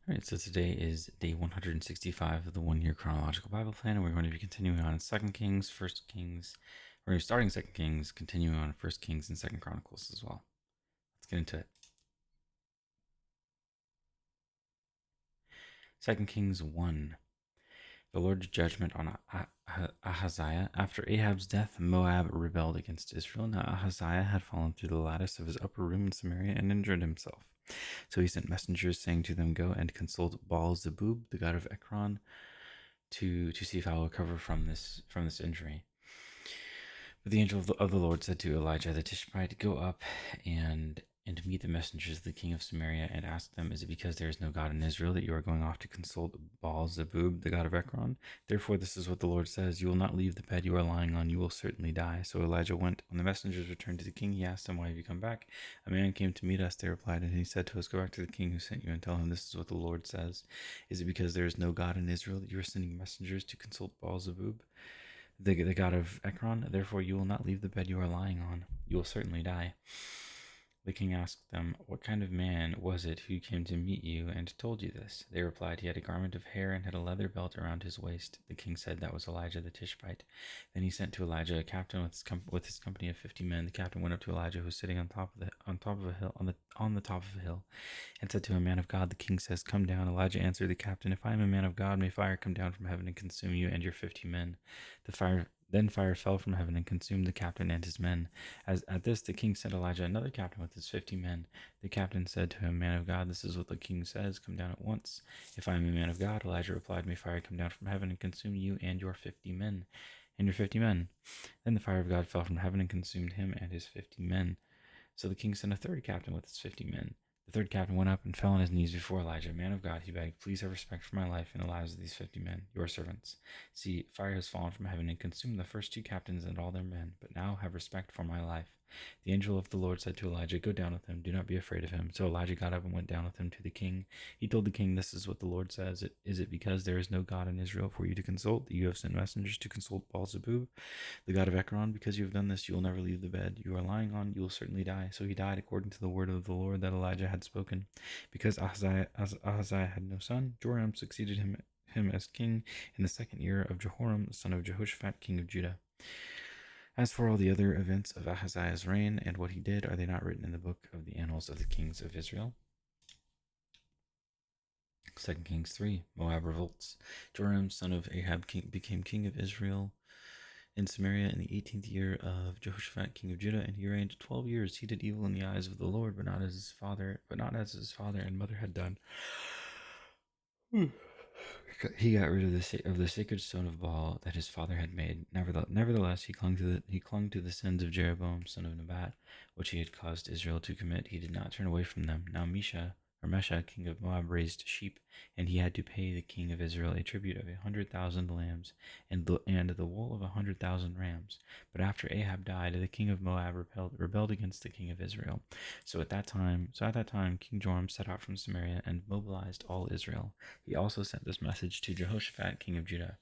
All right, so today is day 165 of the 1 year chronological Bible plan, and we're going to be continuing on 2nd Kings, 1st Kings. We're going to be starting 2nd Kings, continuing on 1st Kings and 2nd Chronicles as well. Let's get into it. 2nd Kings 1. The Lord's judgment on Ahaziah. After Ahab's death, Moab rebelled against Israel. Now Ahaziah had fallen through the lattice of his upper room in Samaria and injured himself. So he sent messengers saying to them, "Go and consult Baal-zebub, the god of Ekron, to see if I will recover from this injury." But the angel of the Lord said to Elijah the Tishbite, "Go up and meet the messengers of the king of Samaria and ask them, is it because there is no God in Israel that you are going off to consult Baal-zebub, the god of Ekron? Therefore this is what the Lord says, you will not leave the bed you are lying on, you will certainly die." So Elijah went. When the messengers returned to the king, he asked them, "Why have you come back?" "A man came to meet us," they replied, "and he said to us, 'Go back to the king who sent you and tell him this is what the Lord says. Is it because there is no God in Israel that you are sending messengers to consult Baal-zebub, the god of Ekron? Therefore you will not leave the bed you are lying on. You will certainly die." The king asked them, "What kind of man was it who came to meet you and told you this?" They replied, "He had a garment of hair and had a leather belt around his waist." The king said, "That was Elijah the Tishbite." Then he sent to Elijah a captain with his company of 50 men. The captain went up to Elijah, who was sitting on top of a hill, on the top of a hill, and said to him, "Man of God, the king says, come down." Elijah answered the captain, "If I am a man of God, may fire come down from heaven and consume you and your 50 men." Then fire fell from heaven and consumed the captain and his men. At this, the king sent Elijah another captain with his 50 men. The captain said to him, "Man of God, this is what the king says, come down at once." "If I am a man of God," Elijah replied, "may fire come down from heaven and consume you and your 50 men. Then the fire of God fell from heaven and consumed him and his 50 men. So the king sent a third captain with his 50 men. The third captain went up and fell on his knees before Elijah. "Man of God," he begged, "please have respect for my life and the lives of these 50 men, your servants. See, fire has fallen from heaven and consumed the first two captains and all their men, but now have respect for my life." The angel of the Lord said to Elijah, "Go down with him. Do not be afraid of him." So Elijah got up and went down with him to the king. He told the king, "This is what the Lord says. Is it because there is no God in Israel for you to consult that you have sent messengers to consult Baal-zebub, the god of Ekron? Because you have done this, you will never leave the bed you are lying on. You will certainly die." So he died according to the word of the Lord that Elijah had spoken. Because Ahaziah had no son, Joram succeeded him as king in the 2nd year of Jehoram, son of Jehoshaphat, king of Judah. As for all the other events of Ahaziah's reign and what he did, are they not written in the book of the annals of the kings of Israel? 2 Kings 3. Moab revolts. Joram, son of Ahab, became king of Israel in Samaria in the 18th year of Jehoshaphat, king of Judah, and he reigned 12 years. He did evil in the eyes of the Lord, but not as his father and mother had done. He got rid of the sacred stone of Baal that his father had made. Nevertheless, he clung to the sins of Jeroboam, son of Nebat, which he had caused Israel to commit. He did not turn away from them. Now Mesha, king of Moab, raised sheep, and he had to pay the king of Israel a tribute of 100,000 lambs and the wool of 100,000 rams. But after Ahab died, the king of Moab rebelled against the king of Israel. So at that time, King Joram set out from Samaria and mobilized all Israel. He also sent this message to Jehoshaphat, king of Judah.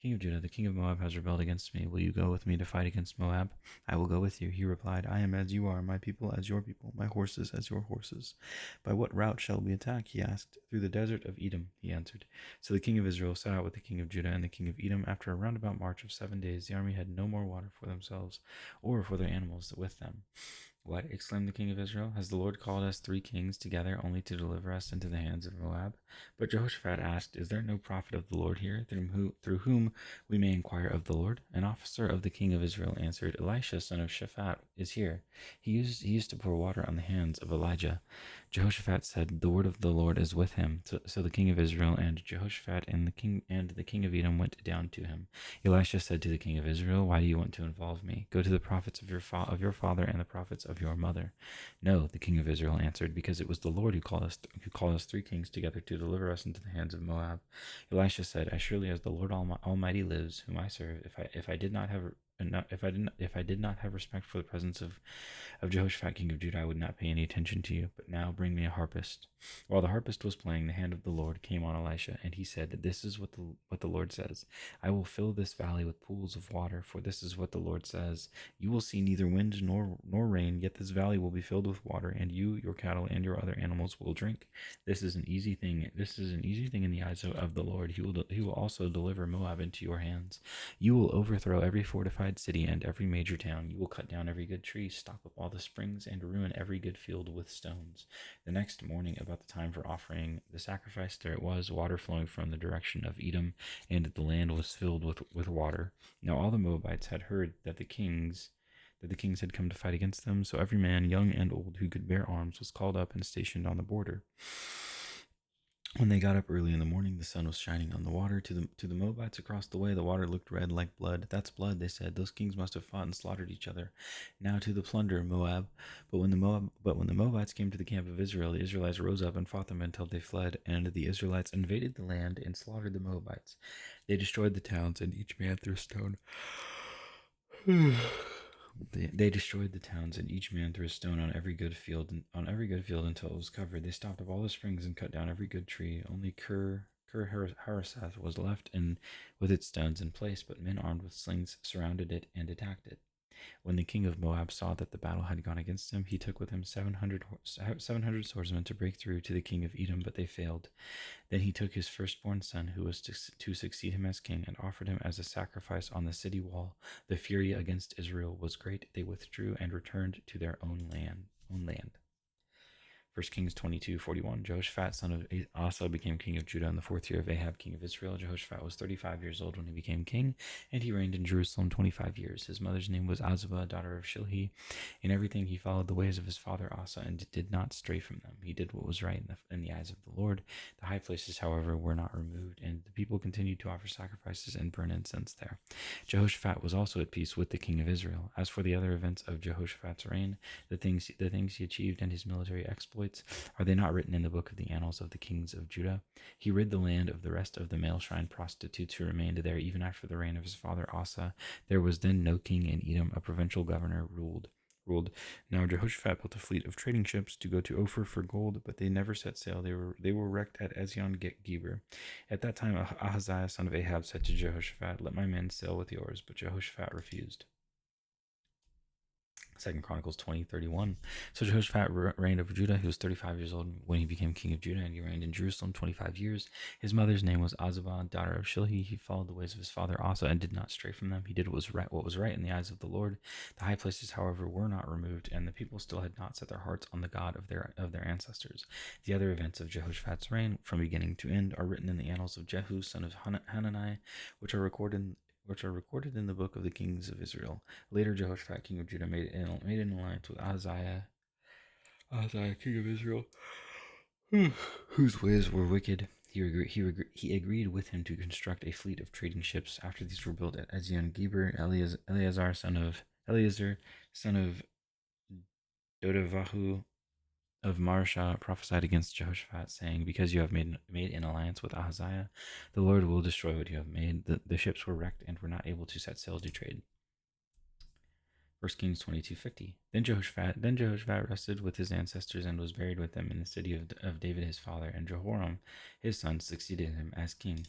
"King of Judah, the king of Moab has rebelled against me. Will you go with me to fight against Moab?" "I will go with you," he replied. "I am as you are, my people as your people, my horses as your horses." "By what route shall we attack?" he asked. "Through the desert of Edom," he answered. So the king of Israel set out with the king of Judah and the king of Edom. After a roundabout march of 7 days, the army had no more water for themselves or for their animals with them. "What?" exclaimed the king of Israel. "Has the Lord called us 3 kings together only to deliver us into the hands of Moab?" But Jehoshaphat asked, "Is there no prophet of the Lord here, through whom we may inquire of the Lord?" An officer of the king of Israel answered, "Elisha, son of Shaphat, is here. He used to pour water on the hands of Elijah." Jehoshaphat said, "The word of the Lord is with him." So the king of Israel and Jehoshaphat and the king of Edom went down to him. Elisha said to the king of Israel, "Why do you want to involve me? Go to the prophets of your father and the prophets of your mother." "No," the king of Israel answered, "because it was the Lord who called us 3 kings together to deliver us into the hands of Moab." Elisha said, "As surely as the Lord Almighty lives, whom I serve, if I did not if I did not have respect for the presence of Jehoshaphat, king of Judah, I would not pay any attention to you. But now bring me a harpist. While the harpist was playing, the hand of the Lord came on Elisha, and he said, "This is what the Lord says: I will fill this valley with pools of water. For this is what the Lord says: You will see neither wind nor rain, yet this valley will be filled with water, and you, your cattle, and your other animals will drink. This is an easy thing. This is an easy thing in the eyes of the Lord. He will also deliver Moab into your hands. You will overthrow every fortified city and every major town. You will cut down every good tree, stop up all the springs, and ruin every good field with stones." The next morning, about the time for offering the sacrifice, there was water flowing from the direction of Edom, and the land was filled with water. Now all the Moabites had heard that the kings had come to fight against them, so every man, young and old, who could bear arms was called up and stationed on the border. When they got up early in the morning, the sun was shining on the water. To the Moabites across the way, the water looked red like blood. "That's blood," they said. "Those kings must have fought and slaughtered each other. Now to the plunder, Moab." But when the Moabites came to the camp of Israel, the Israelites rose up and fought them until they fled. And the Israelites invaded the land and slaughtered the Moabites. They destroyed the towns, and each man threw a stone. They destroyed the towns, and each man threw a stone on every good field, until it was covered. They stopped up all the springs and cut down every good tree. Only Kir Hareseth was left with its stones in place, but men armed with slings surrounded it and attacked it. When the king of Moab saw that the battle had gone against him, he took with him 700 swordsmen to break through to the king of Edom, but they failed. Then he took his firstborn son, who was to succeed him as king, and offered him as a sacrifice on the city wall. The fury against Israel was great. They withdrew and returned to their own land. 1 Kings 22:41. Jehoshaphat, son of Asa, became king of Judah in the 4th year of Ahab, king of Israel. Jehoshaphat was 35 years old when he became king, and he reigned in Jerusalem 25 years. His mother's name was Azubah, daughter of Shilhi. In everything he followed the ways of his father Asa and did not stray from them. He did what was right in the eyes of the Lord. The high places, however, were not removed, and the people continued to offer sacrifices and burn incense there. Jehoshaphat was also at peace with the king of Israel. As for the other events of Jehoshaphat's reign, the things he achieved and his military exploits, are they not written in the book of the annals of the kings of Judah? He rid the land of the rest of the male shrine prostitutes who remained there even after the reign of his father Asa. There was then no king in Edom. A provincial governor ruled. Now Jehoshaphat built a fleet of trading ships to go to Ophir for gold, but they never set sail. They were wrecked at Ezion-Geber. At that time, Ahaziah, son of Ahab, said to Jehoshaphat, "Let my men sail with yours," but Jehoshaphat refused. 2 Chronicles 20:31. So Jehoshaphat reigned over Judah. He was 35 years old when he became king of Judah, and he reigned in Jerusalem 25 years. His mother's name was Azubah, daughter of Shilhi. He followed the ways of his father Asa and did not stray from them. He did what was right in the eyes of the Lord. The high places, however, were not removed, and the people still had not set their hearts on the God of their ancestors. The other events of Jehoshaphat's reign, from beginning to end, are written in the annals of Jehu, son of Hanani, which are recorded in the book of the kings of Israel. Later, Jehoshaphat, king of Judah, made an alliance with Ahaziah, king of Israel, whose ways were wicked. He agreed with him to construct a fleet of trading ships. After these were built at Ezion-Geber, Eleazar, son of Dodavahu of Marshah, prophesied against Jehoshaphat, saying, "Because you have made an alliance with Ahaziah, the Lord will destroy what you have made." The ships were wrecked and were not able to set sail to trade. 1 Kings 22:50. Then Jehoshaphat rested with his ancestors and was buried with them in the city of David his father, and Jehoram his son succeeded him as king.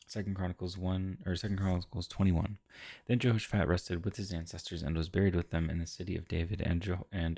2 Chronicles 21. Then Jehoshaphat rested with his ancestors and was buried with them in the city of David, and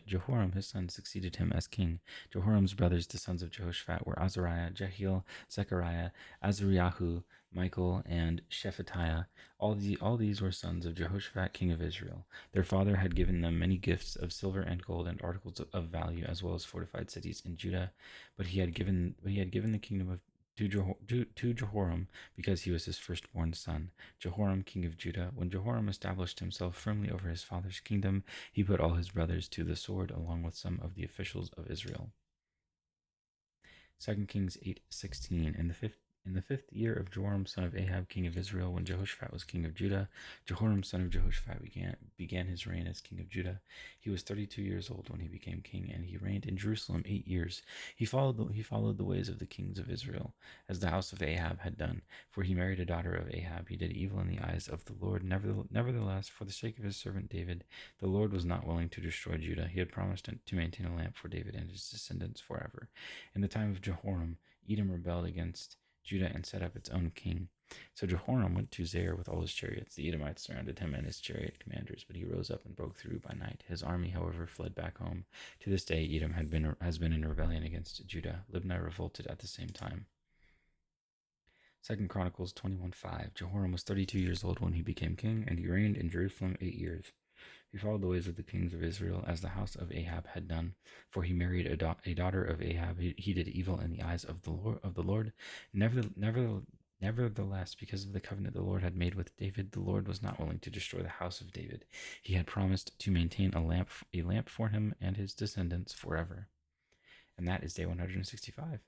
Jehoram his son succeeded him as king. Jehoram's brothers, the sons of Jehoshaphat, were Azariah, Jehiel, Zechariah, Azariahu, Michael, and Shephatiah. All these were sons of Jehoshaphat, king of Israel. Their father had given them many gifts of silver and gold and articles of value, as well as fortified cities in Judah. But he had given the kingdom to Jehoram because he was his firstborn son. Jehoram, king of Judah. When Jehoram established himself firmly over his father's kingdom, he put all his brothers to the sword, along with some of the officials of Israel. 2 Kings 8:16. In the 5th year of Joram son of Ahab, king of Israel, when Jehoshaphat was king of Judah, Jehoram son of Jehoshaphat began his reign as king of Judah. He was 32 years old when he became king, and he reigned in Jerusalem 8 years. He followed the ways of the kings of Israel, as the house of Ahab had done, for he married a daughter of Ahab. He did evil in the eyes of the Lord. Nevertheless, for the sake of his servant David, the Lord was not willing to destroy Judah. He had promised to maintain a lamp for David and his descendants forever. In the time of Jehoram, Edom rebelled against Judah and set up its own king. So Jehoram went to Zair with all his chariots. The Edomites surrounded him and his chariot commanders, but he rose up and broke through by night. His army, however, fled back home. To this day, Edom has been in rebellion against Judah. Libnah revolted at the same time. 2 Chronicles 21:5. Jehoram was 32 years old when he became king, and he reigned in Jerusalem 8 years. He followed the ways of the kings of Israel, as the house of Ahab had done, for he married a daughter of Ahab. He did evil in the eyes of the Lord. Nevertheless, because of the covenant the Lord had made with David, the Lord was not willing to destroy the house of David. He had promised to maintain a lamp for him and his descendants forever. And that is day 165.